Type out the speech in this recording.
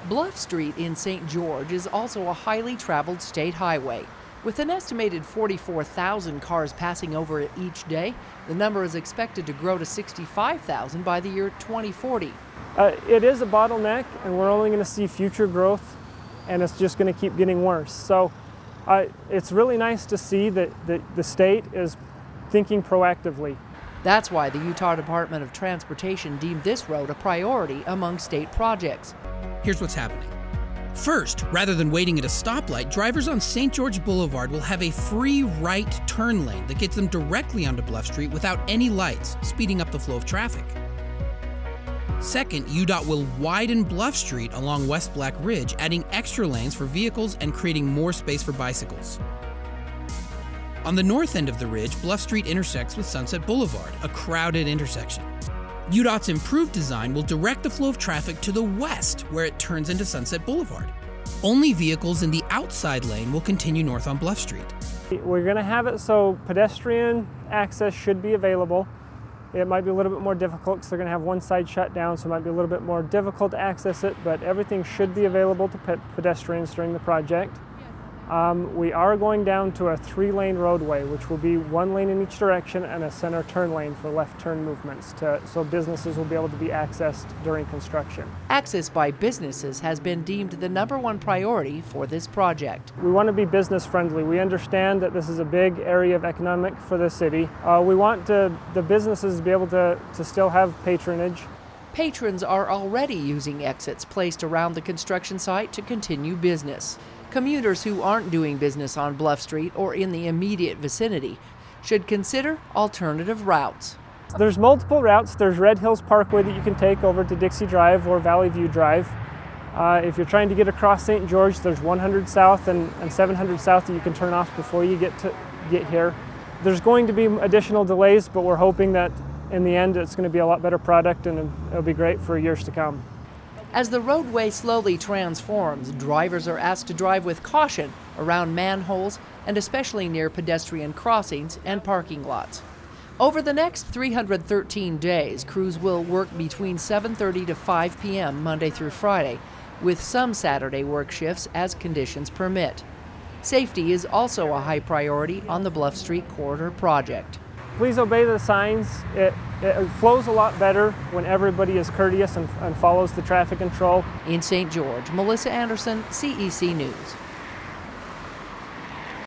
Bluff Street in St. George is also a highly traveled state highway. With an estimated 44,000 cars passing over it each day, the number is expected to grow to 65,000 by the year 2040. It is a bottleneck, and we're only going to see future growth, and it's just going to keep getting worse. So it's really nice to see that the state is thinking proactively. That's why the Utah Department of Transportation deemed this road a priority among state projects. Here's what's happening. First, rather than waiting at a stoplight, drivers on St. George Boulevard will have a free right turn lane that gets them directly onto Bluff Street without any lights, speeding up the flow of traffic. Second, UDOT will widen Bluff Street along West Black Ridge, adding extra lanes for vehicles and creating more space for bicycles. On the north end of the ridge, Bluff Street intersects with Sunset Boulevard, a crowded intersection. UDOT's improved design will direct the flow of traffic to the west, where it turns into Sunset Boulevard. Only vehicles in the outside lane will continue north on Bluff Street. We're going to have it so pedestrian access should be available. It might be a little bit more difficult because they're going to have one side shut down, so it might be a little bit more difficult to access it, but everything should be available to pedestrians during the project. We are going down to a 3-lane roadway, which will be 1 lane in each direction and a center turn lane for left turn movements, so businesses will be able to be accessed during construction. Access by businesses has been deemed the #1 priority for this project. We want to be business friendly. We understand that this is a big area of economic for the city. We want the businesses to be able to still have patronage. Patrons are already using exits placed around the construction site to continue business. Commuters who aren't doing business on Bluff Street or in the immediate vicinity should consider alternative routes. There's multiple routes. There's Red Hills Parkway that you can take over to Dixie Drive or Valley View Drive. If you're trying to get across St. George, there's 100 South and 700 South that you can turn off before you get here. There's going to be additional delays, but we're hoping that in the end it's going to be a lot better product and it'll be great for years to come. As the roadway slowly transforms, drivers are asked to drive with caution around manholes and especially near pedestrian crossings and parking lots. Over the next 313 days, crews will work between 7:30 to 5 p.m. Monday through Friday, with some Saturday work shifts as conditions permit. Safety is also a high priority on the Bluff Street Corridor project. Please obey the signs. It flows a lot better when everybody is courteous and follows the traffic control. In St. George, Melissa Anderson, CEC News.